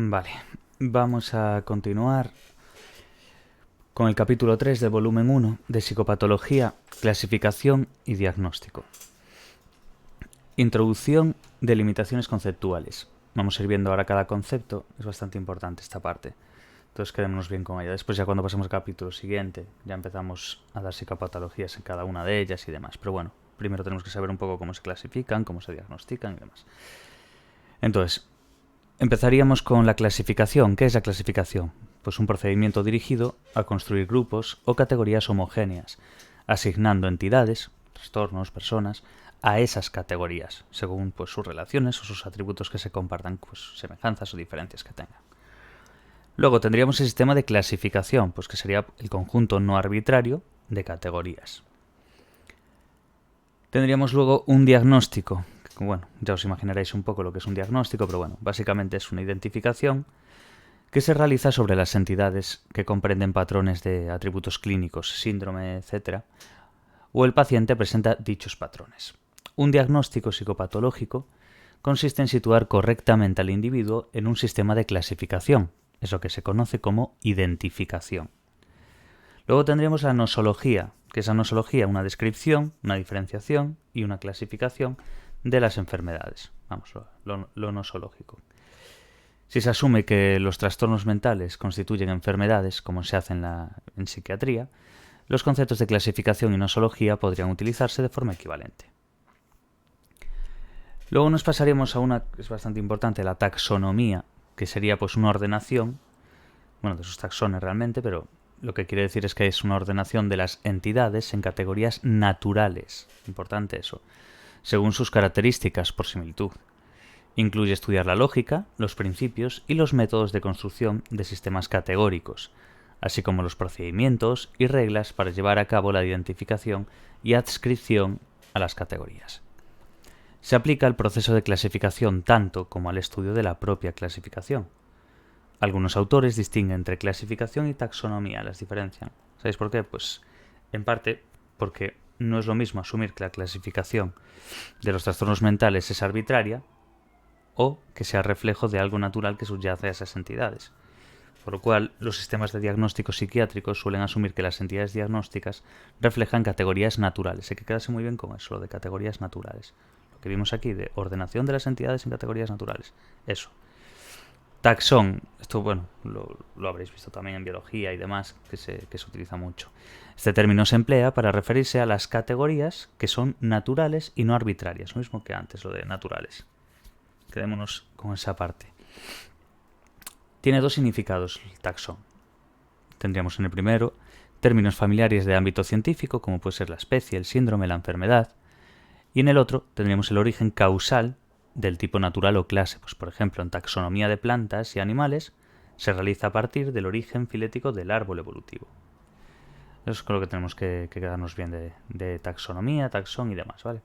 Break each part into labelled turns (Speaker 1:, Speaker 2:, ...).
Speaker 1: Vale, vamos a continuar con el capítulo 3 del volumen 1 de Psicopatología, Clasificación y Diagnóstico. Introducción de limitaciones conceptuales. Vamos a ir viendo ahora cada concepto, es bastante importante esta parte. Entonces quedémonos bien con ella. Después ya cuando pasemos al capítulo siguiente, ya empezamos a dar psicopatologías en cada una de ellas y demás. Pero bueno, primero tenemos que saber un poco cómo se clasifican, cómo se diagnostican y demás. Entonces, empezaríamos con la clasificación. ¿Qué es la clasificación? Pues un procedimiento dirigido a construir grupos o categorías homogéneas, asignando entidades, trastornos, personas, a esas categorías, según pues, sus relaciones o sus atributos que se compartan, pues semejanzas o diferencias que tengan. Luego tendríamos el sistema de clasificación, pues que sería el conjunto no arbitrario de categorías. Tendríamos luego un diagnóstico. Bueno, ya os imaginaréis un poco lo que es un diagnóstico, pero bueno, básicamente es una identificación que se realiza sobre las entidades que comprenden patrones de atributos clínicos, síndrome, etc., o el paciente presenta dichos patrones. Un diagnóstico psicopatológico consiste en situar correctamente al individuo en un sistema de clasificación, eso que se conoce como identificación. Luego tendríamos la nosología, que es la nosología, una descripción, una diferenciación y una clasificación de las enfermedades. Vamos, lo nosológico. Si se asume que los trastornos mentales constituyen enfermedades, como se hace en psiquiatría, los conceptos de clasificación y nosología podrían utilizarse de forma equivalente. Luego nos pasaríamos a una que es bastante importante, la taxonomía, que sería pues una ordenación, bueno, de sus taxones realmente, pero lo que quiere decir es que es una ordenación de las entidades en categorías naturales, importante eso, según sus características por similitud. Incluye estudiar la lógica, los principios y los métodos de construcción de sistemas categóricos, así como los procedimientos y reglas para llevar a cabo la identificación y adscripción a las categorías. Se aplica al proceso de clasificación tanto como al estudio de la propia clasificación. Algunos autores distinguen entre clasificación y taxonomía, las diferencian. ¿Sabéis por qué? Pues en parte porque no es lo mismo asumir que la clasificación de los trastornos mentales es arbitraria o que sea reflejo de algo natural que subyace a esas entidades. Por lo cual, los sistemas de diagnóstico psiquiátricos suelen asumir que las entidades diagnósticas reflejan categorías naturales. Hay que quedarse muy bien con eso, lo de categorías naturales. Lo que vimos aquí de ordenación de las entidades en categorías naturales. Eso. Taxón, esto bueno, lo habréis visto también en biología y demás, que se utiliza mucho. Este término se emplea para referirse a las categorías que son naturales y no arbitrarias, lo mismo que antes, lo de naturales. Quedémonos con esa parte. Tiene dos significados el taxón. Tendríamos en el primero términos familiares de ámbito científico, como puede ser la especie, el síndrome, la enfermedad, y en el otro tendríamos el origen causal del tipo natural o clase. Pues, por ejemplo, en taxonomía de plantas y animales se realiza a partir del origen filético del árbol evolutivo. Eso es lo que tenemos que quedarnos bien de taxonomía, taxón y demás, ¿vale?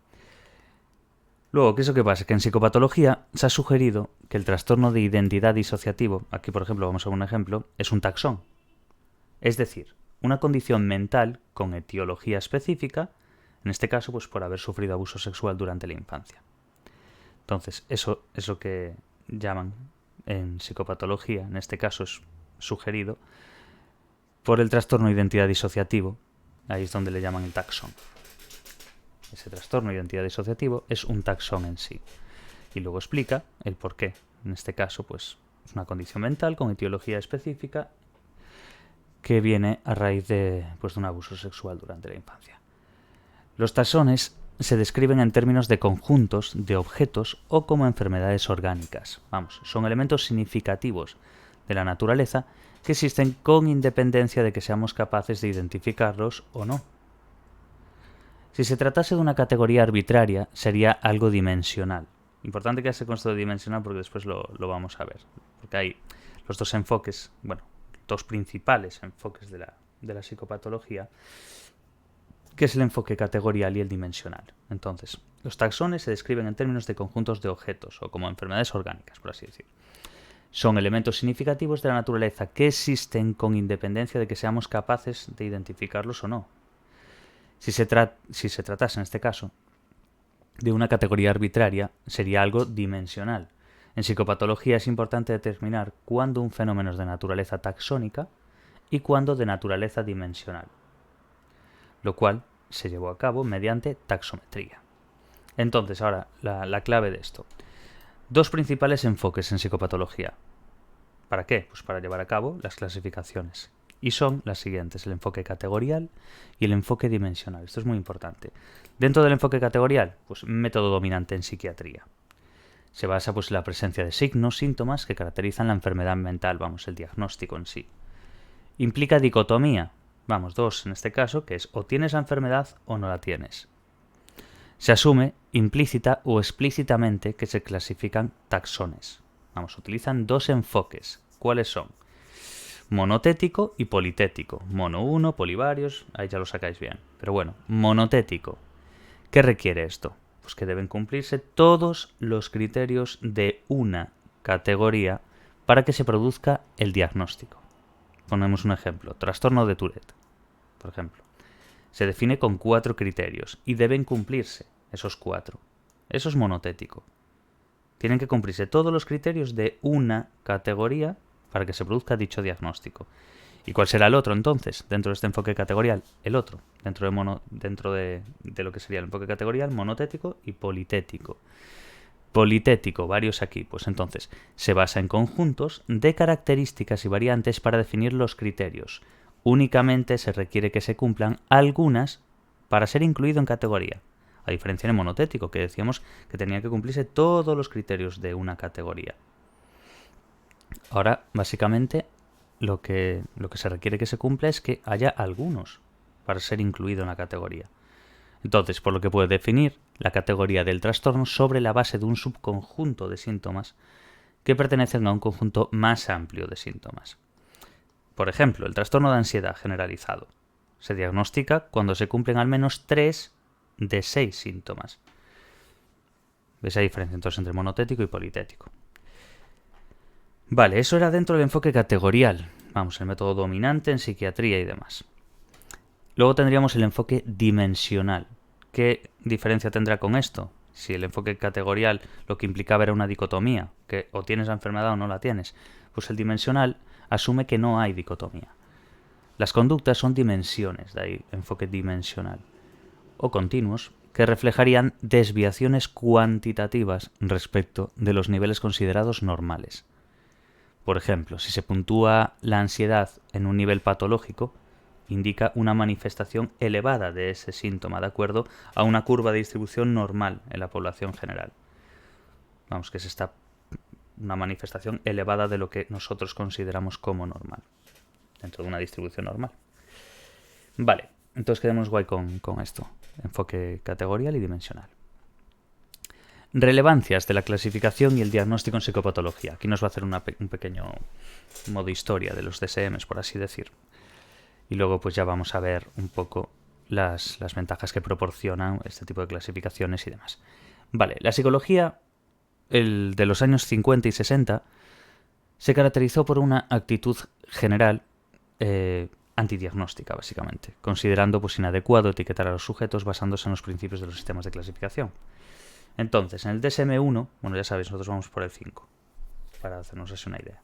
Speaker 1: Luego, ¿qué es lo que pasa? Que en psicopatología se ha sugerido que el trastorno de identidad disociativo, aquí por ejemplo vamos a ver un ejemplo, es un taxón. Es decir, una condición mental con etiología específica, en este caso pues por haber sufrido abuso sexual durante la infancia. Entonces, eso es lo que llaman en psicopatología, en este caso es sugerido, por el trastorno de identidad disociativo, ahí es donde le llaman el taxón. Ese trastorno de identidad disociativo es un taxón en sí. Y luego explica el por qué. En este caso, pues, es una condición mental con etiología específica que viene a raíz de un abuso sexual durante la infancia. Los taxones se describen en términos de conjuntos de objetos o como enfermedades orgánicas. Vamos, son elementos significativos de la naturaleza que existen con independencia de que seamos capaces de identificarlos o no. Si se tratase de una categoría arbitraria, sería algo dimensional. Importante que hace con esto de dimensional porque después lo vamos a ver. Porque hay los dos enfoques, bueno, dos principales enfoques de la psicopatología, que es el enfoque categorial y el dimensional. Entonces, los taxones se describen en términos de conjuntos de objetos, o como enfermedades orgánicas, por así decir. Son elementos significativos de la naturaleza que existen con independencia de que seamos capaces de identificarlos o no. Si se tratase, en este caso, de una categoría arbitraria, sería algo dimensional. En psicopatología es importante determinar cuándo un fenómeno es de naturaleza taxónica y cuándo de naturaleza dimensional, lo cual se llevó a cabo mediante taxometría. Entonces, ahora, la clave de esto. Dos principales enfoques en psicopatología. ¿Para qué? Pues para llevar a cabo las clasificaciones. Y son las siguientes, el enfoque categorial y el enfoque dimensional. Esto es muy importante. Dentro del enfoque categorial, pues método dominante en psiquiatría. Se basa pues en la presencia de signos, síntomas que caracterizan la enfermedad mental, vamos, el diagnóstico en sí. Implica dicotomía, vamos, dos en este caso, que es o tienes la enfermedad o no la tienes. Se asume implícita o explícitamente que se clasifican taxones. Vamos, utilizan dos enfoques. ¿Cuáles son? Monotético y politético. Mono 1, polivarios, ahí ya lo sacáis bien. Pero bueno, monotético. ¿Qué requiere esto? Pues que deben cumplirse todos los criterios de una categoría para que se produzca el diagnóstico. Ponemos un ejemplo, trastorno de Tourette, por ejemplo. Se define con 4 criterios y deben cumplirse esos 4. Eso es monotético. Tienen que cumplirse todos los criterios de una categoría para que se produzca dicho diagnóstico. ¿Y cuál será el otro entonces? Dentro de este enfoque categorial, el otro. Dentro de lo que sería el enfoque categorial, monotético y politético. Politético, varios aquí. Pues entonces, se basa en conjuntos de características y variantes para definir los criterios. Únicamente se requiere que se cumplan algunas para ser incluido en categoría. A diferencia del monotético, que decíamos que tenía que cumplirse todos los criterios de una categoría. Ahora, básicamente, lo que se requiere que se cumpla es que haya algunos para ser incluido en la categoría. Entonces, por lo que puede definir la categoría del trastorno sobre la base de un subconjunto de síntomas que pertenecen a un conjunto más amplio de síntomas. Por ejemplo, el trastorno de ansiedad generalizado se diagnostica cuando se cumplen al menos 3 de 6 síntomas. ¿Ves la diferencia entonces entre monotético y politético? Vale, eso era dentro del enfoque categorial. Vamos, el método dominante en psiquiatría y demás. Luego tendríamos el enfoque dimensional. ¿Qué diferencia tendrá con esto? Si el enfoque categorial lo que implicaba era una dicotomía, que o tienes la enfermedad o no la tienes, pues el dimensional asume que no hay dicotomía. Las conductas son dimensiones, de ahí enfoque dimensional, o continuos, que reflejarían desviaciones cuantitativas respecto de los niveles considerados normales. Por ejemplo, si se puntúa la ansiedad en un nivel patológico, indica una manifestación elevada de ese síntoma, de acuerdo a una curva de distribución normal en la población general. Vamos, que es una manifestación elevada de lo que nosotros consideramos como normal, dentro de una distribución normal. Vale, entonces quedémonos guay con esto. Enfoque categorial y dimensional. Relevancias de la clasificación y el diagnóstico en psicopatología. Aquí nos va a hacer un pequeño modo historia de los DSMs, por así decir. Y luego pues ya vamos a ver un poco las ventajas que proporcionan este tipo de clasificaciones y demás. Vale, la psicología de los años 50 y 60 se caracterizó por una actitud general antidiagnóstica, básicamente, considerando pues inadecuado etiquetar a los sujetos basándose en los principios de los sistemas de clasificación. Entonces, en el DSM-1, bueno, ya sabéis, nosotros vamos por el 5, para hacernos así una idea.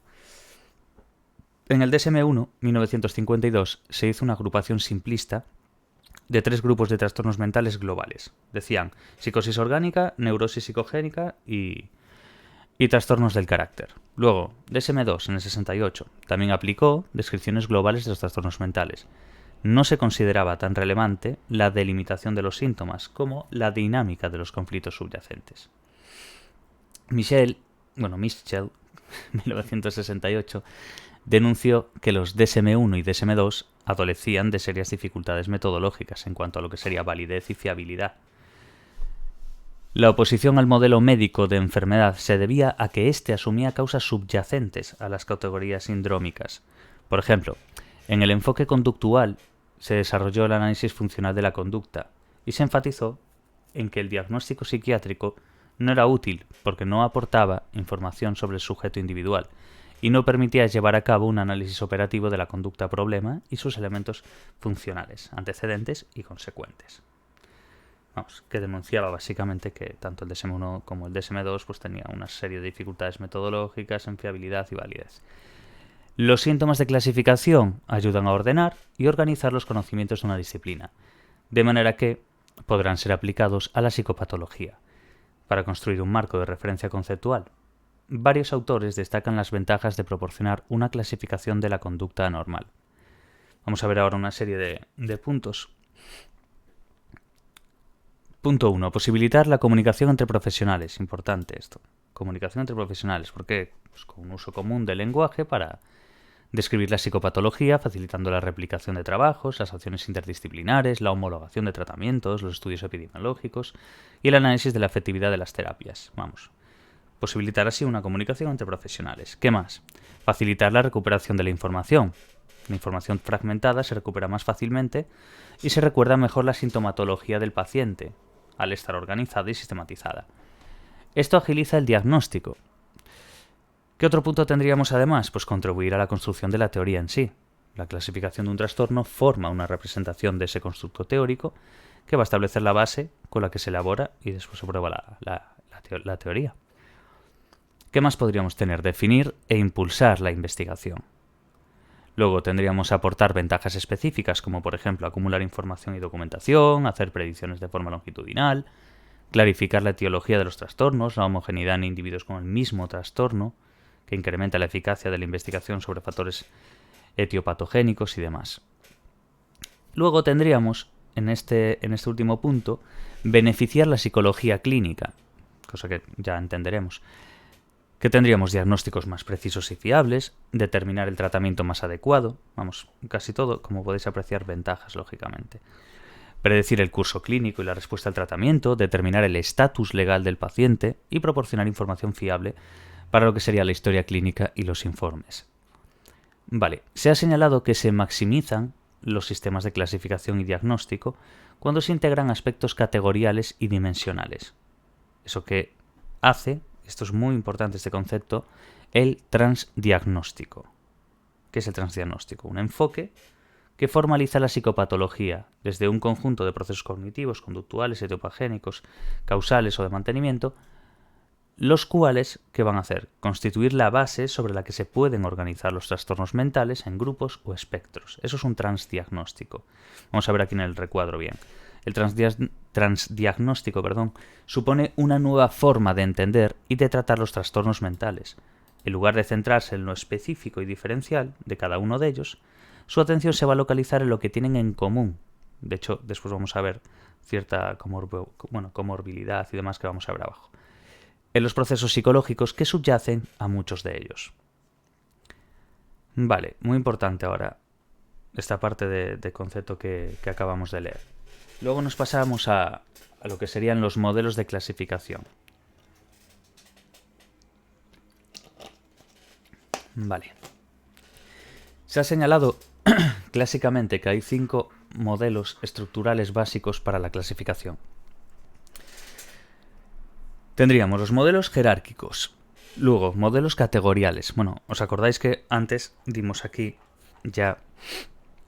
Speaker 1: En el DSM-1, 1952, se hizo una agrupación simplista de 3 grupos de trastornos mentales globales. Decían psicosis orgánica, neurosis psicogénica y trastornos del carácter. Luego, DSM-2, en el 68, también aplicó descripciones globales de los trastornos mentales. No se consideraba tan relevante la delimitación de los síntomas como la dinámica de los conflictos subyacentes. Michel, 1968, denunció que los DSM-1 y DSM-2 adolecían de serias dificultades metodológicas en cuanto a lo que sería validez y fiabilidad. La oposición al modelo médico de enfermedad se debía a que éste asumía causas subyacentes a las categorías sindrómicas. Por ejemplo, en el enfoque conductual se desarrolló el análisis funcional de la conducta y se enfatizó en que el diagnóstico psiquiátrico no era útil porque no aportaba información sobre el sujeto individual y no permitía llevar a cabo un análisis operativo de la conducta problema y sus elementos funcionales, antecedentes y consecuentes. vamos, que denunciaba básicamente que tanto el DSM-1 como el DSM-2 pues tenía una serie de dificultades metodológicas en fiabilidad y validez. Los síntomas de clasificación ayudan a ordenar y organizar los conocimientos de una disciplina, de manera que podrán ser aplicados a la psicopatología, para construir un marco de referencia conceptual. Varios autores destacan las ventajas de proporcionar una clasificación de la conducta anormal. Vamos a ver ahora una serie de puntos. Punto 1. Posibilitar la comunicación entre profesionales. Importante esto. Comunicación entre profesionales. ¿Por qué? Pues con un uso común del lenguaje para describir la psicopatología, facilitando la replicación de trabajos, las acciones interdisciplinares, la homologación de tratamientos, los estudios epidemiológicos y el análisis de la efectividad de las terapias. Vamos. Posibilitar así una comunicación entre profesionales. ¿Qué más? Facilitar la recuperación de la información. La información fragmentada se recupera más fácilmente y se recuerda mejor la sintomatología del paciente, al estar organizada y sistematizada. Esto agiliza el diagnóstico. ¿Qué otro punto tendríamos además? Pues contribuir a la construcción de la teoría en sí. La clasificación de un trastorno forma una representación de ese constructo teórico que va a establecer la base con la que se elabora y después se prueba la teoría. ¿Qué más podríamos tener? Definir e impulsar la investigación. Luego tendríamos aportar ventajas específicas, como por ejemplo acumular información y documentación, hacer predicciones de forma longitudinal, clarificar la etiología de los trastornos, la homogeneidad en individuos con el mismo trastorno, que incrementa la eficacia de la investigación sobre factores etiopatogénicos y demás. Luego tendríamos, en este último punto, beneficiar la psicología clínica, cosa que ya entenderemos. Que tendríamos diagnósticos más precisos y fiables, determinar el tratamiento más adecuado, vamos, casi todo, como podéis apreciar, ventajas, lógicamente. Predecir el curso clínico y la respuesta al tratamiento, determinar el estatus legal del paciente y proporcionar información fiable para lo que sería la historia clínica y los informes. Vale, se ha señalado que se maximizan los sistemas de clasificación y diagnóstico cuando se integran aspectos categoriales y dimensionales. Eso que hace, esto es muy importante este concepto, el transdiagnóstico. ¿Qué es el transdiagnóstico? Un enfoque que formaliza la psicopatología desde un conjunto de procesos cognitivos, conductuales, etiopagénicos, causales o de mantenimiento, los cuales, ¿qué van a hacer? Constituir la base sobre la que se pueden organizar los trastornos mentales en grupos o espectros. Eso es un transdiagnóstico. Vamos a ver aquí en el recuadro bien. El transdiagnóstico, supone una nueva forma de entender y de tratar los trastornos mentales. En lugar de centrarse en lo específico y diferencial de cada uno de ellos, su atención se va a localizar en lo que tienen en común. De hecho, después vamos a ver cierta comorbilidad y demás que vamos a ver abajo. En los procesos psicológicos que subyacen a muchos de ellos. Vale, muy importante ahora esta parte de concepto que acabamos de leer. Luego nos pasamos a lo que serían los modelos de clasificación. Vale. Se ha señalado clásicamente que hay 5 modelos estructurales básicos para la clasificación. Tendríamos los modelos jerárquicos, luego modelos categoriales. Bueno, ¿os acordáis que antes dimos aquí ya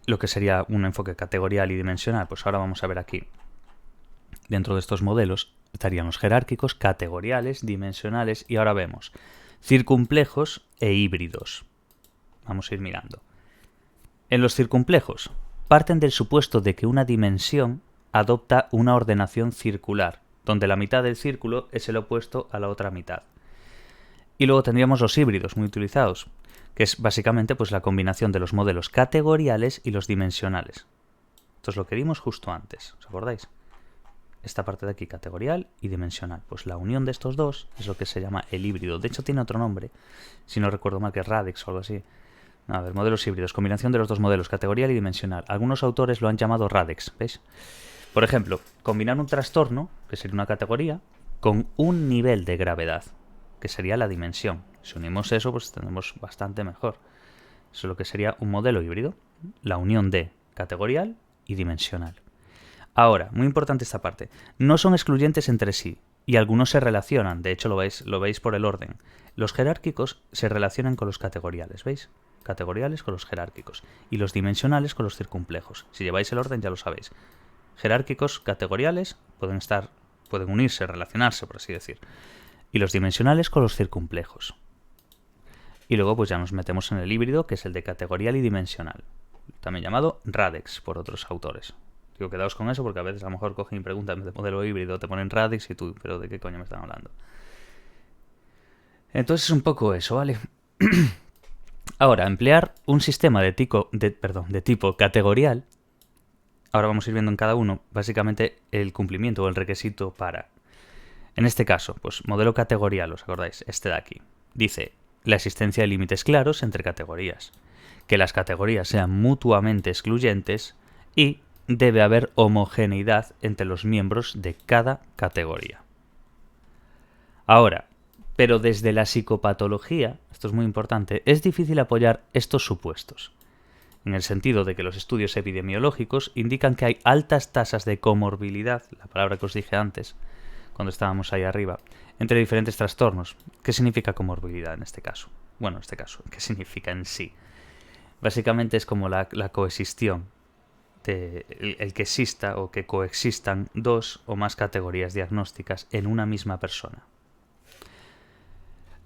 Speaker 1: lo que sería un enfoque categorial y dimensional? Pues ahora vamos a ver aquí, dentro de estos modelos, estarían los jerárquicos, categoriales, dimensionales y ahora vemos circunplejos e híbridos. Vamos a ir mirando. En los circunplejos, parten del supuesto de que una dimensión adopta una ordenación circular, donde la mitad del círculo es el opuesto a la otra mitad. Y luego tendríamos los híbridos, muy utilizados, que es básicamente pues la combinación de los modelos categoriales y los dimensionales. Esto es lo que vimos justo antes, ¿os acordáis? Esta parte de aquí, categorial y dimensional. Pues la unión de estos dos es lo que se llama el híbrido. De hecho tiene otro nombre, si no recuerdo mal, que es Radix o algo así. A ver, modelos híbridos, combinación de los dos modelos, categorial y dimensional. Algunos autores lo han llamado Radix, ¿veis? Por ejemplo, combinar un trastorno, que sería una categoría, con un nivel de gravedad, que sería la dimensión. Si unimos eso, pues tenemos bastante mejor. Eso es lo que sería un modelo híbrido, la unión de categorial y dimensional. Ahora, muy importante esta parte, no son excluyentes entre sí, y algunos se relacionan, de hecho lo veis por el orden. Los jerárquicos se relacionan con los categoriales, ¿veis? Categoriales con los jerárquicos, y los dimensionales con los circunplejos. Si lleváis el orden ya lo sabéis. Jerárquicos, categoriales, pueden unirse, relacionarse, por así decir. Y los dimensionales con los circunplejos. Y luego pues ya nos metemos en el híbrido, que es el de categorial y dimensional, también llamado radix por otros autores. Digo, quedaos con eso porque a veces a lo mejor cogen y preguntan de modelo híbrido, te ponen radix y tú, pero ¿de qué coño me están hablando? Entonces es un poco eso, ¿vale? Ahora, emplear un sistema de tipo categorial. Ahora vamos a ir viendo en cada uno, básicamente, el cumplimiento o el requisito para. En este caso, pues modelo categorial, ¿os acordáis? Este de aquí. Dice la existencia de límites claros entre categorías, que las categorías sean mutuamente excluyentes y debe haber homogeneidad entre los miembros de cada categoría. Ahora, pero desde la psicopatología, esto es muy importante, es difícil apoyar estos supuestos, en el sentido de que los estudios epidemiológicos indican que hay altas tasas de comorbilidad, la palabra que os dije antes, cuando estábamos ahí arriba, entre diferentes trastornos. ¿Qué significa comorbilidad en este caso? Bueno, en este caso, ¿qué significa en sí? Básicamente es como la coexistión, el que exista o que coexistan dos o más categorías diagnósticas en una misma persona.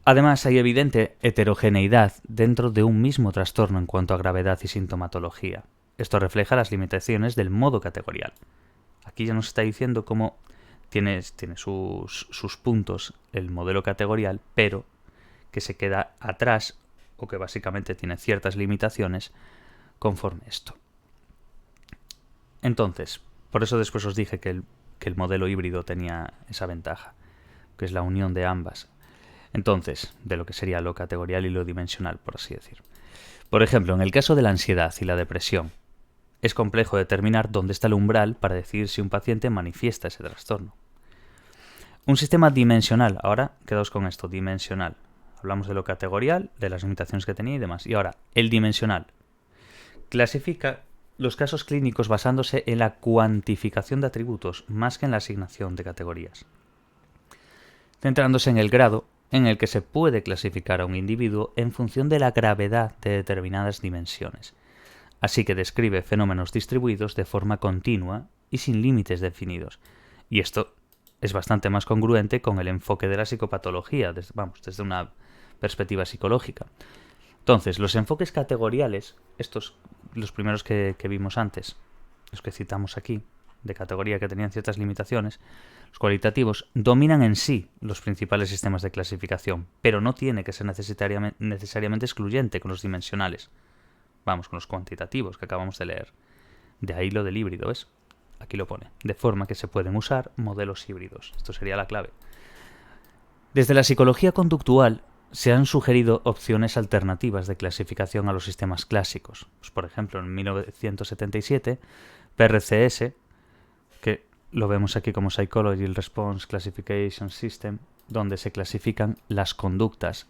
Speaker 1: Además, hay evidente heterogeneidad dentro de un mismo trastorno en cuanto a gravedad y sintomatología. Esto refleja las limitaciones del modo categorial. Aquí ya nos está diciendo cómo tiene sus puntos el modelo categorial, pero que se queda atrás o que básicamente tiene ciertas limitaciones conforme esto. Entonces, por eso después os dije que el modelo híbrido tenía esa ventaja, que es la unión de ambas. Entonces, de lo que sería lo categorial y lo dimensional, por así decir. Por ejemplo, en el caso de la ansiedad y la depresión, es complejo determinar dónde está el umbral para decidir si un paciente manifiesta ese trastorno. Un sistema dimensional, ahora quedaos con esto, dimensional. Hablamos de lo categorial, de las limitaciones que tenía y demás. Y ahora, el dimensional clasifica los casos clínicos basándose en la cuantificación de atributos más que en la asignación de categorías, centrándose en el grado en el que se puede clasificar a un individuo en función de la gravedad de determinadas dimensiones. Así que describe fenómenos distribuidos de forma continua y sin límites definidos. Y esto es bastante más congruente con el enfoque de la psicopatología, desde una perspectiva psicológica. Entonces, los enfoques categoriales, estos, los primeros que vimos antes, los que citamos aquí, de categoría que tenían ciertas limitaciones, los cualitativos, dominan en sí los principales sistemas de clasificación, pero no tiene que ser necesariamente excluyente con los dimensionales. Vamos, con los cuantitativos que acabamos de leer. De ahí lo del híbrido, ¿ves? Aquí lo pone. De forma que se pueden usar modelos híbridos. Esto sería la clave. Desde la psicología conductual se han sugerido opciones alternativas de clasificación a los sistemas clásicos. Pues, por ejemplo, en 1977, PRCS, que lo vemos aquí como Psychology Response Classification System, donde se clasifican las conductas,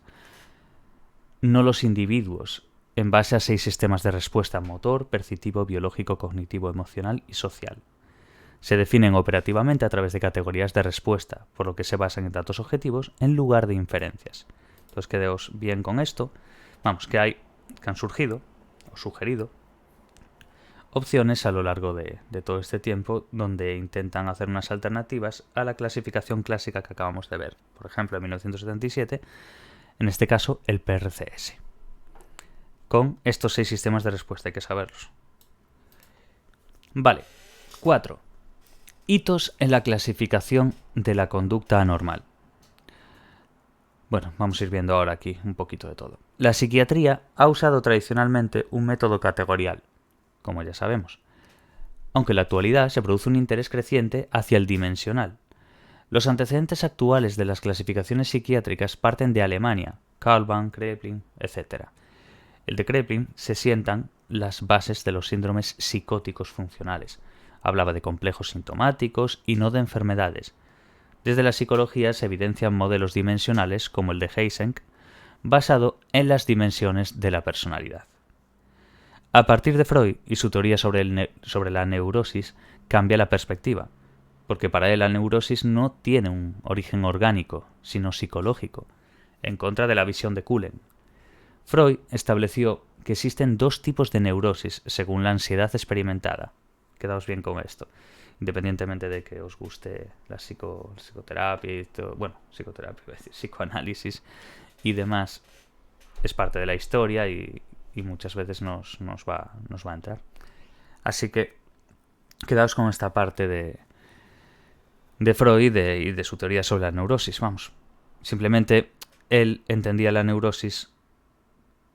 Speaker 1: no los individuos, en base a 6 sistemas de respuesta: motor, perceptivo, biológico, cognitivo, emocional y social. Se definen operativamente a través de categorías de respuesta, por lo que se basan en datos objetivos en lugar de inferencias. Entonces quedaos bien con esto. Vamos, que han surgido o sugerido opciones a lo largo de todo este tiempo donde intentan hacer unas alternativas a la clasificación clásica que acabamos de ver. Por ejemplo, en 1977, en este caso, el PRCS. Con estos 6 sistemas de respuesta, hay que saberlos. Vale. 4. Hitos en la clasificación de la conducta anormal. Bueno, vamos a ir viendo ahora aquí un poquito de todo. La psiquiatría ha usado tradicionalmente un método categorial, como ya sabemos, aunque en la actualidad se produce un interés creciente hacia el dimensional. Los antecedentes actuales de las clasificaciones psiquiátricas parten de Alemania, Kalban, Kraepelin, etc. El de Kraepelin se sientan las bases de los síndromes psicóticos funcionales. Hablaba de complejos sintomáticos y no de enfermedades. Desde la psicología se evidencian modelos dimensionales como el de Eysenck, basado en las dimensiones de la personalidad. A partir de Freud y su teoría sobre la neurosis, cambia la perspectiva, porque para él la neurosis no tiene un origen orgánico, sino psicológico, en contra de la visión de Cullen. Freud estableció que existen 2 tipos de neurosis según la ansiedad experimentada. Quedaos bien con esto. independientemente de que os guste la psicoterapia y todo, bueno, psicoterapia, iba a decir, psicoanálisis y demás, es parte de la historia y muchas veces nos va a entrar. Así que quedaos con esta parte de Freud y de su teoría sobre la neurosis, vamos. Simplemente él entendía la neurosis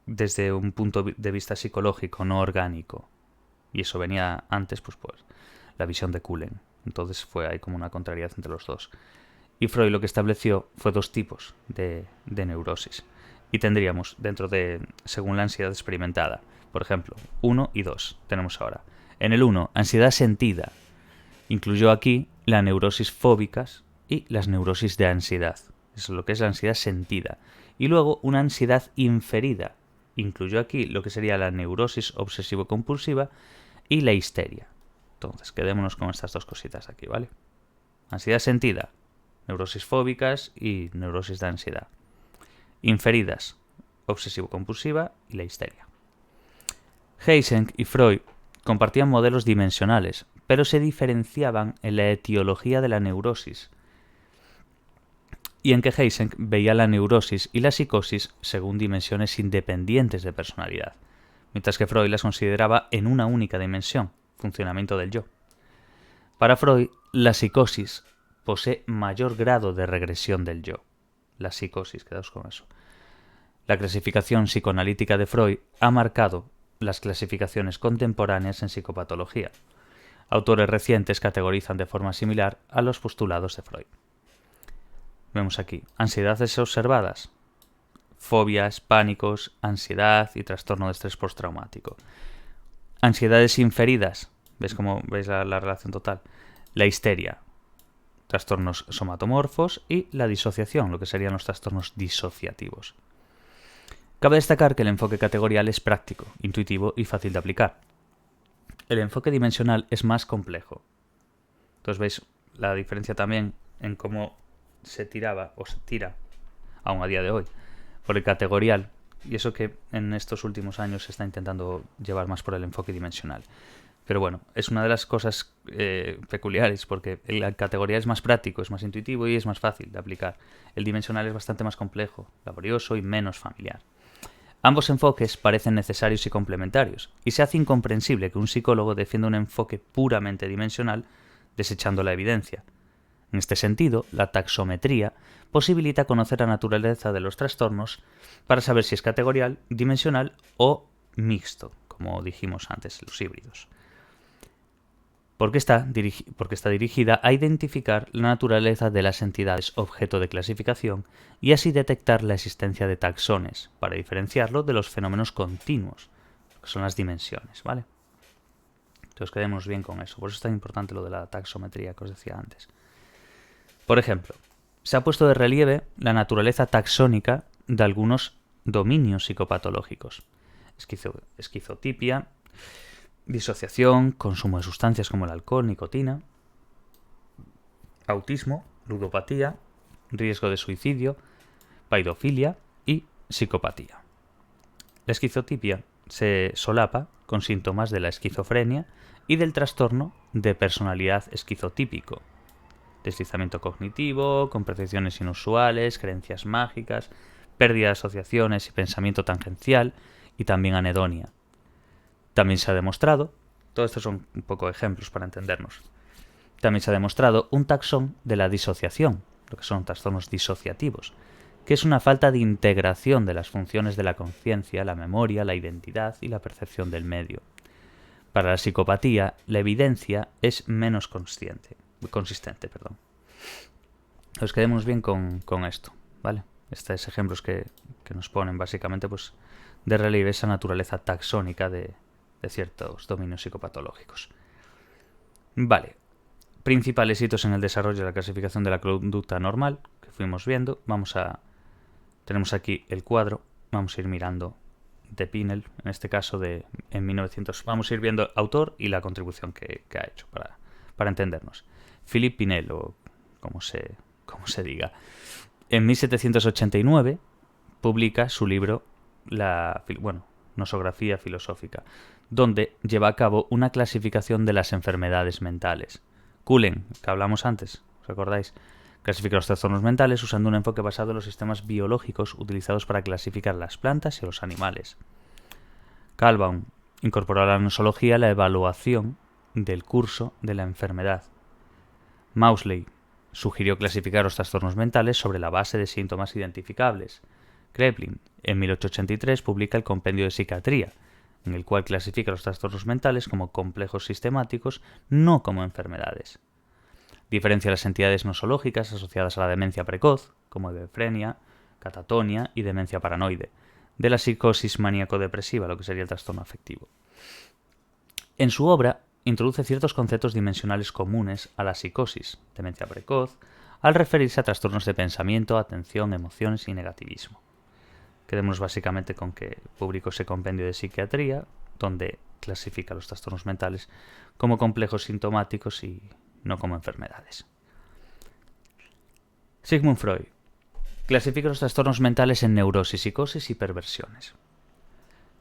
Speaker 1: desde un punto de vista psicológico, no orgánico. Y eso venía antes, pues la visión de Cullen. Entonces fue ahí como una contrariedad entre los dos. Y Freud lo que estableció fue dos tipos de neurosis. Y tendríamos dentro de, según la ansiedad experimentada, por ejemplo, 1 y 2 tenemos ahora. En el 1, ansiedad sentida. Incluyó aquí la neurosis fóbicas y las neurosis de ansiedad. Eso es lo que es la ansiedad sentida. Y luego una ansiedad inferida. Incluyó aquí lo que sería la neurosis obsesivo-compulsiva y la histeria. Entonces, quedémonos con estas dos cositas aquí, ¿vale? Ansiedad sentida, neurosis fóbicas y neurosis de ansiedad. Inferidas, obsesivo-compulsiva y la histeria. Eysenck y Freud compartían modelos dimensionales, pero se diferenciaban en la etiología de la neurosis, y en que Eysenck veía la neurosis y la psicosis según dimensiones independientes de personalidad, mientras que Freud las consideraba en una única dimensión, funcionamiento del yo. Para Freud, la psicosis posee mayor grado de regresión del yo. La psicosis, quedaos con eso. La clasificación psicoanalítica de Freud ha marcado las clasificaciones contemporáneas en psicopatología. Autores recientes categorizan de forma similar a los postulados de Freud. Vemos aquí, ansiedades observadas, fobias, pánicos, ansiedad y trastorno de estrés postraumático. Ansiedades inferidas, ¿veis cómo veis la relación total? La histeria, trastornos somatomorfos y la disociación, lo que serían los trastornos disociativos. Cabe destacar que el enfoque categorial es práctico, intuitivo y fácil de aplicar. El enfoque dimensional es más complejo. Entonces veis la diferencia también en cómo se tiraba o se tira, aún a día de hoy, por el categorial, y eso que en estos últimos años se está intentando llevar más por el enfoque dimensional. Pero bueno, es una de las cosas peculiares, porque el categorial es más práctico, es más intuitivo y es más fácil de aplicar. El dimensional es bastante más complejo, laborioso y menos familiar. Ambos enfoques parecen necesarios y complementarios, y se hace incomprensible que un psicólogo defienda un enfoque puramente dimensional, desechando la evidencia. En este sentido, la taxometría posibilita conocer la naturaleza de los trastornos para saber si es categorial, dimensional o mixto, como dijimos antes, los híbridos. Porque está dirigida a identificar la naturaleza de las entidades objeto de clasificación y así detectar la existencia de taxones, para diferenciarlo de los fenómenos continuos, que son las dimensiones, ¿vale? Entonces quedémonos bien con eso. Por eso es tan importante lo de la taxometría que os decía antes. Por ejemplo, se ha puesto de relieve la naturaleza taxónica de algunos dominios psicopatológicos. Esquizotipia, disociación, consumo de sustancias como el alcohol, nicotina, autismo, ludopatía, riesgo de suicidio, paidofilia y psicopatía. La esquizotipia se solapa con síntomas de la esquizofrenia y del trastorno de personalidad esquizotípico. Deslizamiento cognitivo, con percepciones inusuales, creencias mágicas, pérdida de asociaciones y pensamiento tangencial y también anedonia. También se ha demostrado, todo esto son un poco ejemplos para entendernos, también se ha demostrado un taxón de la disociación, lo que son trastornos disociativos, que es una falta de integración de las funciones de la conciencia, la memoria, la identidad y la percepción del medio. Para la psicopatía, la evidencia es menos consistente. Nos quedemos bien con esto, ¿vale? Estos ejemplos que nos ponen básicamente pues, de relieve esa naturaleza taxónica de ciertos dominios psicopatológicos. Vale. Principales hitos en el desarrollo de la clasificación de la conducta normal, que fuimos viendo. Tenemos aquí el cuadro, vamos a ir mirando de Pinel, en este caso en 1900. Vamos a ir viendo autor y la contribución que ha hecho para entendernos. Philippe Pinel, o como se diga. En 1789 publica su libro Nosografía filosófica, donde lleva a cabo una clasificación de las enfermedades mentales, Cullen, que hablamos antes, ¿os acordáis? Clasifica los trastornos mentales usando un enfoque basado en los sistemas biológicos utilizados para clasificar las plantas y los animales. Calbaum incorporó a la nosología la evaluación del curso de la enfermedad. Mausley sugirió clasificar los trastornos mentales sobre la base de síntomas identificables. Kraepelin, en 1883, publica el Compendio de Psiquiatría, en el cual clasifica los trastornos mentales como complejos sistemáticos, no como enfermedades. Diferencia las entidades nosológicas asociadas a la demencia precoz, como hebefrenia, catatonia y demencia paranoide, de la psicosis maníaco-depresiva, lo que sería el trastorno afectivo. En su obra, introduce ciertos conceptos dimensionales comunes a la psicosis, demencia precoz, al referirse a trastornos de pensamiento, atención, emociones y negativismo. Quedémonos básicamente con que publicó ese compendio de psiquiatría, donde clasifica los trastornos mentales como complejos sintomáticos y no como enfermedades. Sigmund Freud clasifica los trastornos mentales en neurosis, psicosis y perversiones.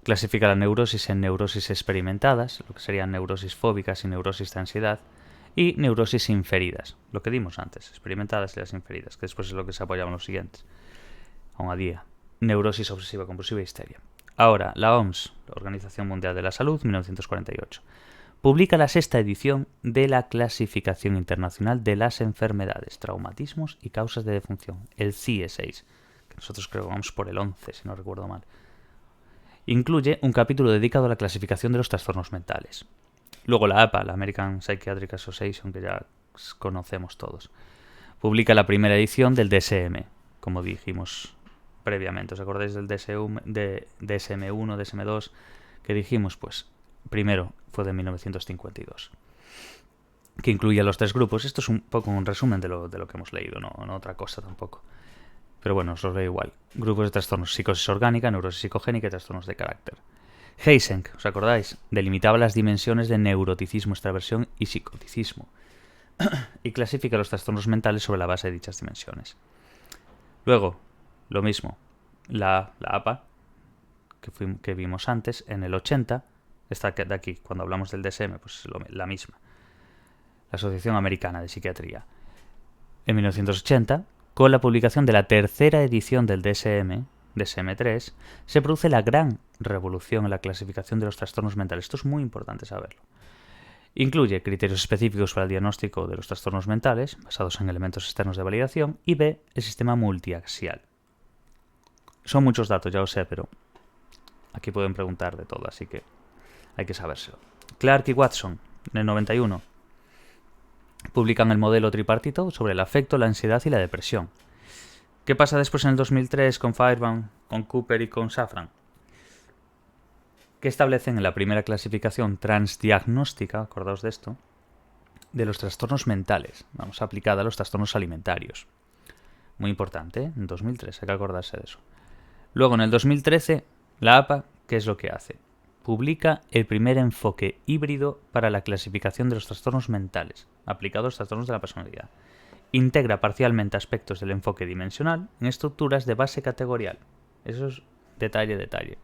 Speaker 1: Clasifica la neurosis en neurosis experimentadas, lo que serían neurosis fóbicas y neurosis de ansiedad, y neurosis inferidas, lo que dimos antes, experimentadas y las inferidas, que después es lo que se apoyaban los siguientes. Aún a día, neurosis obsesiva compulsiva e histeria. Ahora, la OMS, la Organización Mundial de la Salud, 1948, publica la 6ª edición de la Clasificación Internacional de las Enfermedades, Traumatismos y Causas de Defunción, el CIE-6, que nosotros creo que vamos por el 11, si no recuerdo mal. Incluye un capítulo dedicado a la clasificación de los trastornos mentales. Luego la APA, la American Psychiatric Association, que ya conocemos todos, publica la primera edición del DSM, como dijimos previamente. ¿Os acordáis del DSM1, DSM2 que dijimos? Pues primero fue de 1952, que incluye a los 3 grupos. Esto es un poco un resumen de lo que hemos leído, no otra cosa tampoco. Pero bueno, os lo leo igual. Grupos de trastornos: psicosis orgánica, neurosis psicogénica y trastornos de carácter. Eysenck, ¿os acordáis? Delimitaba las dimensiones de neuroticismo, extraversión y psicoticismo y clasifica los trastornos mentales sobre la base de dichas dimensiones. Luego, lo mismo, la APA, que vimos antes, en el 80, esta de aquí, cuando hablamos del DSM, pues es la misma. La Asociación Americana de Psiquiatría. En 1980, con la publicación de la 3ª edición del DSM, DSM-3, se produce la gran revolución en la clasificación de los trastornos mentales. Esto es muy importante saberlo. Incluye criterios específicos para el diagnóstico de los trastornos mentales, basados en elementos externos de validación, y B, el sistema multiaxial. Son muchos datos, ya lo sé, pero aquí pueden preguntar de todo, así que hay que sabérselo. Clark y Watson, en el 91, publican el modelo tripartito sobre el afecto, la ansiedad y la depresión. ¿Qué pasa después en el 2003 con Feyerabend, con Cooper y con Safran? Que establecen en la primera clasificación transdiagnóstica, acordaos de esto, de los trastornos mentales, vamos, aplicada a los trastornos alimentarios. Muy importante, ¿eh? En 2003, hay que acordarse de eso. Luego, en el 2013, la APA, ¿qué es lo que hace? Publica el primer enfoque híbrido para la clasificación de los trastornos mentales, aplicado a los trastornos de la personalidad. Integra parcialmente aspectos del enfoque dimensional en estructuras de base categorial. Eso es detalle.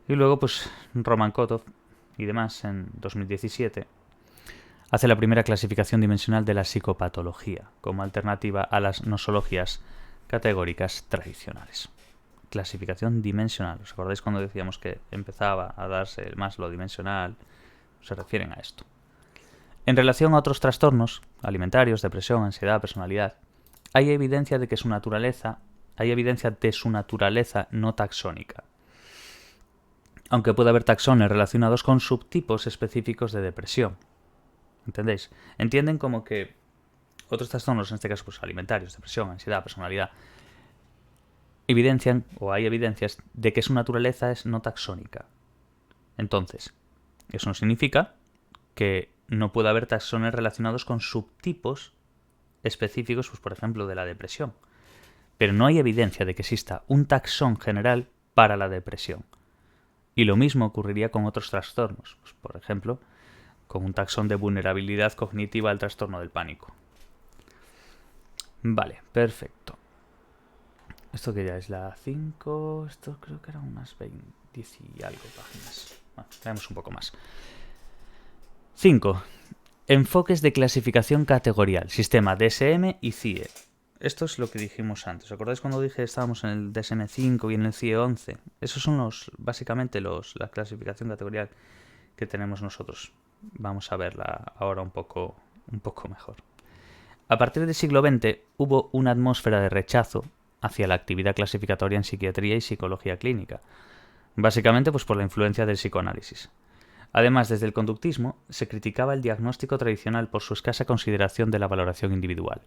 Speaker 1: Y luego, pues, Roman Kotov y demás, en 2017, hace la primera clasificación dimensional de la psicopatología, como alternativa a las nosologías categóricas tradicionales. Clasificación dimensional. ¿Os acordáis cuando decíamos que empezaba a darse más lo dimensional? Se refieren a esto. En relación a otros trastornos alimentarios, depresión, ansiedad, personalidad, hay evidencia de su naturaleza no taxónica, aunque puede haber taxones relacionados con subtipos específicos de depresión. ¿Entendéis? Entienden como que otros trastornos, en este caso pues alimentarios, depresión, ansiedad, personalidad, evidencian, o hay evidencias, de que su naturaleza es no taxónica. Entonces, eso no significa que no pueda haber taxones relacionados con subtipos específicos, pues por ejemplo, de la depresión. Pero no hay evidencia de que exista un taxón general para la depresión. Y lo mismo ocurriría con otros trastornos, pues por ejemplo, con un taxón de vulnerabilidad cognitiva al trastorno del pánico. Vale, perfecto. Esto que ya es la 5, esto creo que eran unas 20 y algo páginas. Bueno, tenemos un poco más. 5. Enfoques de clasificación categorial, sistema DSM y CIE. Esto es lo que dijimos antes. ¿Os acordáis cuando dije que estábamos en el DSM-5 y en el CIE 11? Esos son básicamente la clasificación categorial que tenemos nosotros. Vamos a verla ahora un poco mejor. A partir del siglo XX hubo una atmósfera de rechazo hacia la actividad clasificatoria en psiquiatría y psicología clínica, básicamente pues por la influencia del psicoanálisis. Además, desde el conductismo se criticaba el diagnóstico tradicional por su escasa consideración de la valoración individual.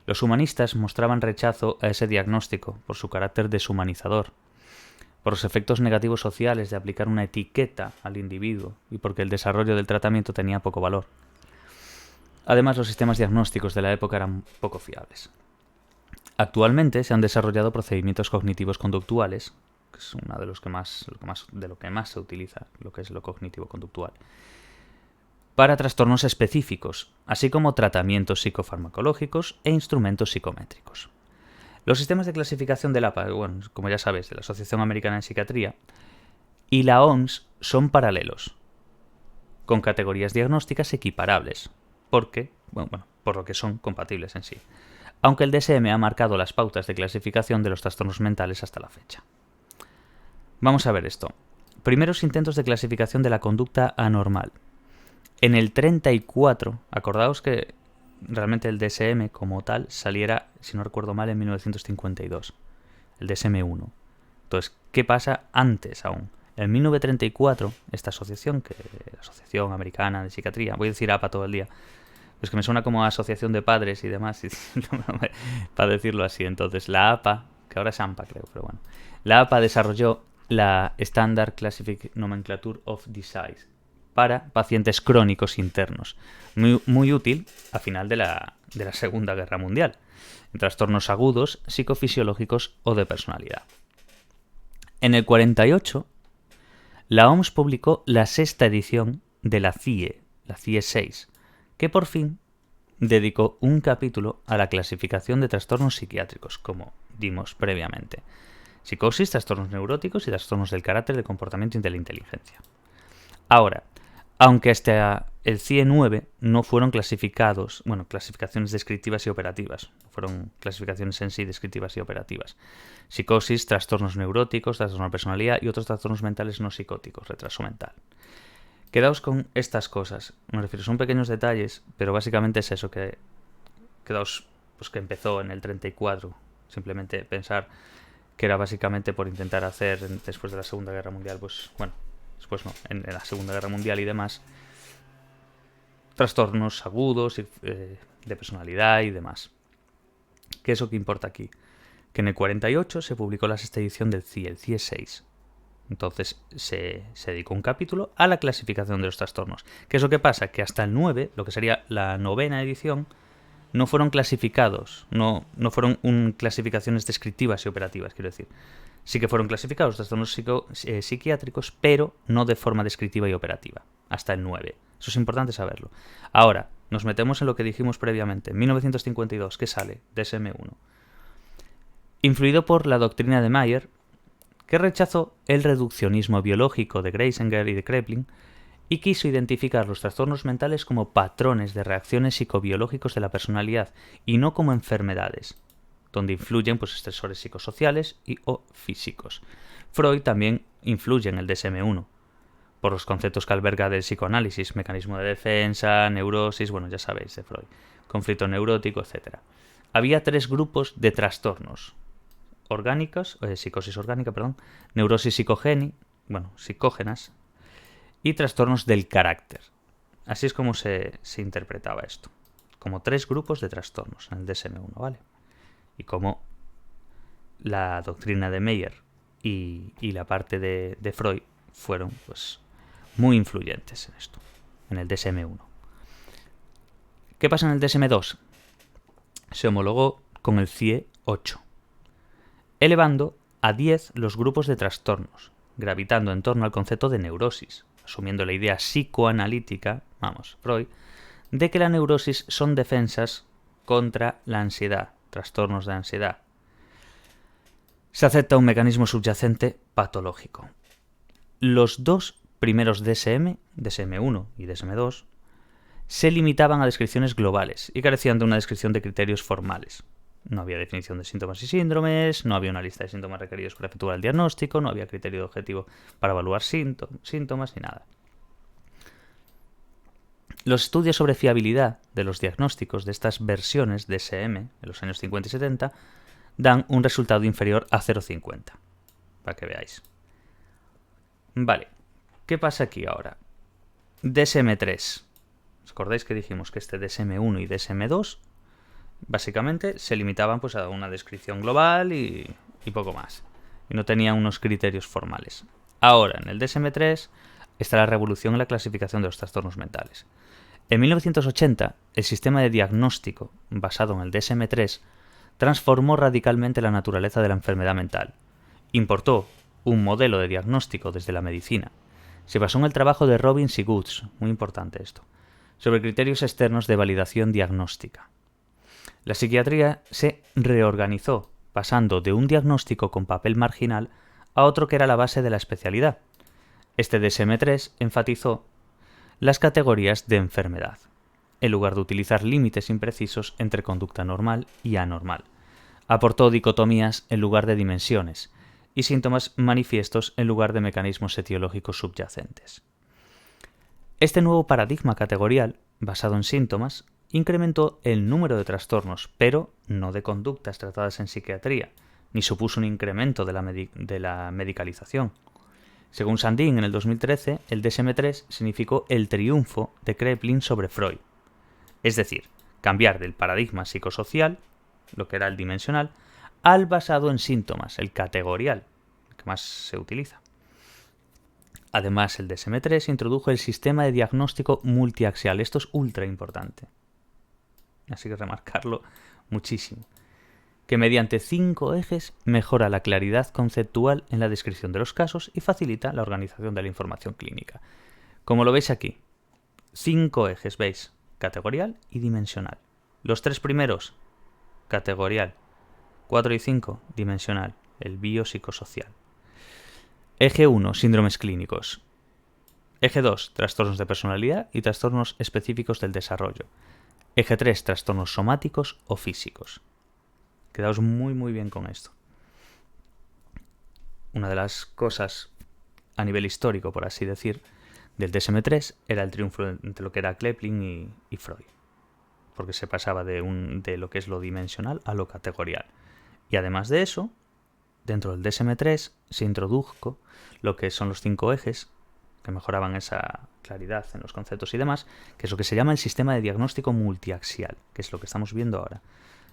Speaker 1: Los humanistas mostraban rechazo a ese diagnóstico por su carácter deshumanizador, por los efectos negativos sociales de aplicar una etiqueta al individuo y porque el desarrollo del tratamiento tenía poco valor. Además, los sistemas diagnósticos de la época eran poco fiables. Actualmente se han desarrollado procedimientos cognitivos conductuales, que es uno de lo que más se utiliza, lo que es lo cognitivo-conductual, para trastornos específicos, así como tratamientos psicofarmacológicos e instrumentos psicométricos. Los sistemas de clasificación del APA, bueno, como ya sabéis, de la Asociación Americana de Psiquiatría, y la OMS son paralelos, con categorías diagnósticas equiparables, por lo que son compatibles en sí, aunque el DSM ha marcado las pautas de clasificación de los trastornos mentales hasta la fecha. Vamos a ver esto. Primeros intentos de clasificación de la conducta anormal. En el 34, acordaos que realmente el DSM como tal saliera, si no recuerdo mal, en 1952. El DSM-1. Entonces, ¿qué pasa antes aún? En 1934, esta asociación, la Asociación Americana de Psiquiatría, voy a decir APA todo el día, es que me suena como asociación de padres y demás, para decirlo así. Entonces, la APA, que ahora es AMPA creo, pero bueno, la APA desarrolló la Standard Classified Nomenclature of Disease para pacientes crónicos internos, muy útil a final de la Segunda Guerra Mundial, en trastornos agudos, psicofisiológicos o de personalidad. En el 48, la OMS publicó la sexta edición de la CIE 6, que por fin dedicó un capítulo a la clasificación de trastornos psiquiátricos, como dimos previamente. Psicosis, trastornos neuróticos y trastornos del carácter, del comportamiento y de la inteligencia. Ahora, aunque hasta el CIE 9 no fueron clasificaciones descriptivas y operativas, fueron clasificaciones en sí descriptivas y operativas. Psicosis, trastornos neuróticos, trastorno de personalidad y otros trastornos mentales no psicóticos, retraso mental. Quedaos con estas cosas, me refiero, son pequeños detalles, pero básicamente es eso, que empezó en el 34, simplemente pensar que era básicamente por intentar hacer después de la Segunda Guerra Mundial, en la Segunda Guerra Mundial y demás, trastornos agudos de personalidad y demás. ¿Qué es lo que importa aquí? Que en el 48 se publicó la sexta edición del CIE, el CIE 6. Entonces se dedicó un capítulo a la clasificación de los trastornos. ¿Qué es lo que pasa? Que hasta el 9, lo que sería la novena edición, no fueron clasificados, no fueron clasificaciones descriptivas y operativas, quiero decir. Sí que fueron clasificados trastornos psiquiátricos, pero no de forma descriptiva y operativa, hasta el 9. Eso es importante saberlo. Ahora, nos metemos en lo que dijimos previamente. En 1952, ¿qué sale? DSM-1. Influido por la doctrina de Mayer, que rechazó el reduccionismo biológico de Greisinger y de Kraepelin y quiso identificar los trastornos mentales como patrones de reacciones psicobiológicos de la personalidad y no como enfermedades, donde influyen estresores psicosociales o físicos. Freud también influye en el DSM-1 por los conceptos que alberga del psicoanálisis, mecanismo de defensa, neurosis, ya sabéis de Freud, conflicto neurótico, etc. Había 3 grupos de trastornos: psicosis orgánica, neurosis psicógenas y trastornos del carácter. Así es como se interpretaba esto, como 3 grupos de trastornos en el DSM-1, ¿vale? Y como la doctrina de Meyer y la parte de Freud fueron muy influyentes en esto, en el DSM-1. ¿Qué pasa en el DSM-2? Se homologó con el CIE 8, elevando a 10 los grupos de trastornos, gravitando en torno al concepto de neurosis, asumiendo la idea psicoanalítica, Freud, de que la neurosis son defensas contra la ansiedad, trastornos de ansiedad. Se acepta un mecanismo subyacente patológico. Los 2 primeros DSM, DSM-1 y DSM-2, se limitaban a descripciones globales y carecían de una descripción de criterios formales. No había definición de síntomas y síndromes, no había una lista de síntomas requeridos para efectuar el diagnóstico, no había criterio de objetivo para evaluar síntomas ni nada. Los estudios sobre fiabilidad de los diagnósticos de estas versiones de DSM en los años 50 y 70 dan un resultado inferior a 0,50, para que veáis. Vale, ¿qué pasa aquí ahora? DSM-3. ¿Os acordáis que dijimos que este DSM-1 y DSM-2 básicamente se limitaban pues a una descripción global y poco más? Y no tenían unos criterios formales. Ahora, en el DSM-3 está la revolución en la clasificación de los trastornos mentales. En 1980, el sistema de diagnóstico basado en el DSM-3 transformó radicalmente la naturaleza de la enfermedad mental. Importó un modelo de diagnóstico desde la medicina. Se basó en el trabajo de Robbins y Goods, muy importante esto, sobre criterios externos de validación diagnóstica. La psiquiatría se reorganizó, pasando de un diagnóstico con papel marginal a otro que era la base de la especialidad. Este DSM-3 enfatizó las categorías de enfermedad, en lugar de utilizar límites imprecisos entre conducta normal y anormal. Aportó dicotomías en lugar de dimensiones y síntomas manifiestos en lugar de mecanismos etiológicos subyacentes. Este nuevo paradigma categorial, basado en síntomas, incrementó el número de trastornos, pero no de conductas tratadas en psiquiatría, ni supuso un incremento de la medicalización. Según Sandin, en el 2013, el DSM-3 significó el triunfo de Kraepelin sobre Freud. Es decir, cambiar del paradigma psicosocial, lo que era el dimensional, al basado en síntomas, el categorial, que más se utiliza. Además, el DSM-3 introdujo el sistema de diagnóstico multiaxial. Esto es ultra importante. Así que remarcarlo muchísimo. Que mediante 5 ejes mejora la claridad conceptual en la descripción de los casos y facilita la organización de la información clínica. Como lo veis aquí, 5 ejes, ¿veis? Categorial y dimensional. Los 3 primeros, categorial. 4 y 5, dimensional, el biopsicosocial. Eje 1, síndromes clínicos. Eje 2, trastornos de personalidad y trastornos específicos del desarrollo. Eje 3, trastornos somáticos o físicos. Quedaos muy bien con esto. Una de las cosas a nivel histórico, por así decir, del DSM-3 era el triunfo entre lo que era Kraepelin y Freud. Porque se pasaba de lo que es lo dimensional a lo categorial. Y además de eso, dentro del DSM-3 se introdujo lo que son los 5 ejes que mejoraban esa claridad en los conceptos y demás, que es lo que se llama el sistema de diagnóstico multiaxial, que es lo que estamos viendo ahora.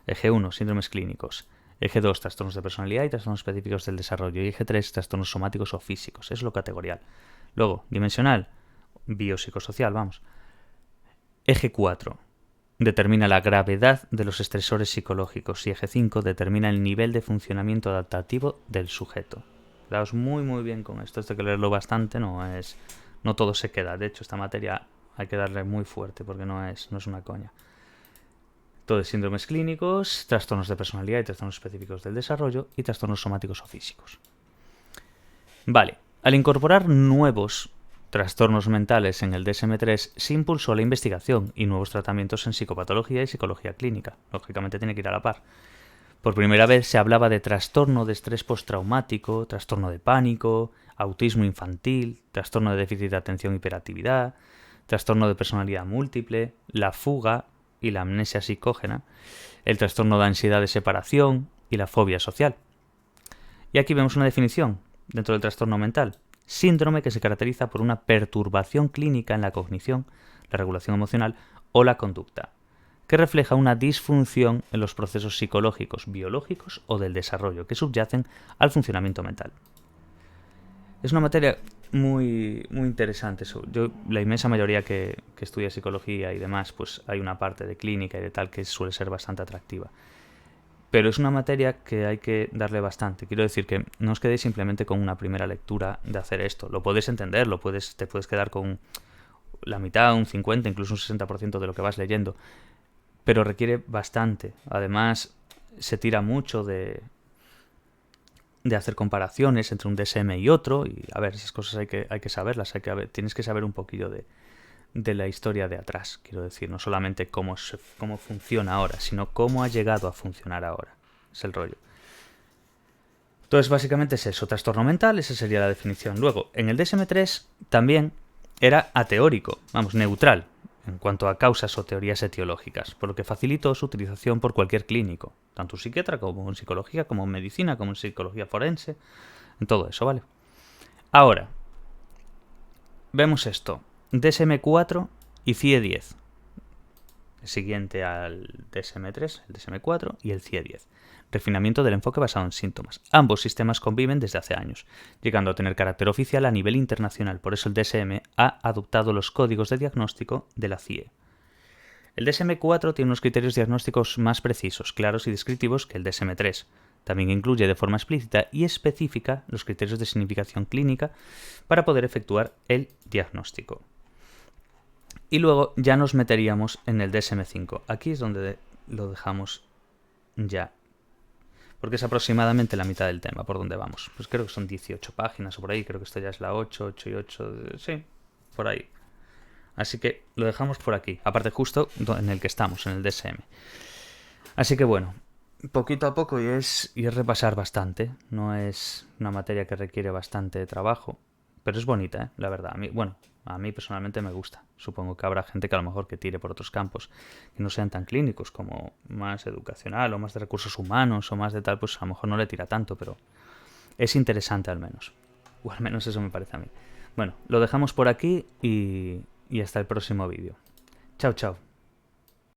Speaker 1: Eje 1, síndromes clínicos. Eje 2, trastornos de personalidad y trastornos específicos del desarrollo. Y eje 3, trastornos somáticos o físicos. Es lo categorial. Luego, dimensional, biopsicosocial, vamos. Eje 4, determina la gravedad de los estresores psicológicos. Y eje 5, determina el nivel de funcionamiento adaptativo del sujeto. Quedaos muy bien con esto. Esto hay que leerlo bastante, no todo se queda. De hecho, esta materia hay que darle muy fuerte porque no es una coña. Todo de síndromes clínicos, trastornos de personalidad y trastornos específicos del desarrollo y trastornos somáticos o físicos. Vale, al incorporar nuevos trastornos mentales en el DSM-3 se impulsó la investigación y nuevos tratamientos en psicopatología y psicología clínica. Lógicamente tiene que ir a la par. Por primera vez se hablaba de trastorno de estrés postraumático, trastorno de pánico, autismo infantil, trastorno de déficit de atención y hiperactividad, trastorno de personalidad múltiple, la fuga y la amnesia psicógena, el trastorno de ansiedad de separación y la fobia social. Y aquí vemos una definición dentro del trastorno mental. Síndrome que se caracteriza por una perturbación clínica en la cognición, la regulación emocional o la conducta, que refleja una disfunción en los procesos psicológicos, biológicos o del desarrollo que subyacen al funcionamiento mental. Es una materia muy interesante. La inmensa mayoría que estudia psicología y demás, pues hay una parte de clínica y de tal que suele ser bastante atractiva. Pero es una materia que hay que darle bastante. Quiero decir que no os quedéis simplemente con una primera lectura de hacer esto. Lo puedes entender, te puedes quedar con la mitad, un 50, incluso un 60% de lo que vas leyendo. Pero requiere bastante. Además, se tira mucho de hacer comparaciones entre un DSM y otro. Y a ver, esas cosas hay que saberlas. Tienes que saber un poquillo de la historia de atrás, quiero decir, no solamente cómo funciona ahora, sino cómo ha llegado a funcionar ahora. Es el rollo. Entonces, básicamente es eso, trastorno mental, esa sería la definición. Luego, en el DSM-3 también era ateórico, vamos, neutral, en cuanto a causas o teorías etiológicas, por lo que facilitó su utilización por cualquier clínico, tanto un psiquiatra como en psicología, como en medicina, como en psicología forense, en todo eso, ¿vale? Ahora, vemos esto, DSM-4 y CIE-10, el siguiente al DSM-3, el DSM-4 y el CIE-10. Refinamiento del enfoque basado en síntomas. Ambos sistemas conviven desde hace años, llegando a tener carácter oficial a nivel internacional. Por eso el DSM ha adoptado los códigos de diagnóstico de la CIE. El DSM-4 tiene unos criterios diagnósticos más precisos, claros y descriptivos que el DSM-3. También incluye de forma explícita y específica los criterios de significación clínica para poder efectuar el diagnóstico. Y luego ya nos meteríamos en el DSM-5. Aquí es donde lo dejamos ya, porque es aproximadamente la mitad del tema, por donde vamos. Pues creo que son 18 páginas o por ahí, creo que esto ya es la 8 y 8, sí, por ahí. Así que lo dejamos por aquí, aparte justo en el que estamos, en el DSM. Así que bueno, poquito a poco y es repasar bastante. No es una materia que requiere bastante trabajo, pero es bonita, la verdad. A mí personalmente me gusta. Supongo que habrá gente que a lo mejor que tire por otros campos que no sean tan clínicos, como más educacional o más de recursos humanos o más de tal, pues a lo mejor no le tira tanto, pero es interesante al menos. O al menos eso me parece a mí. Bueno, lo dejamos por aquí y hasta el próximo vídeo. Chao, chao.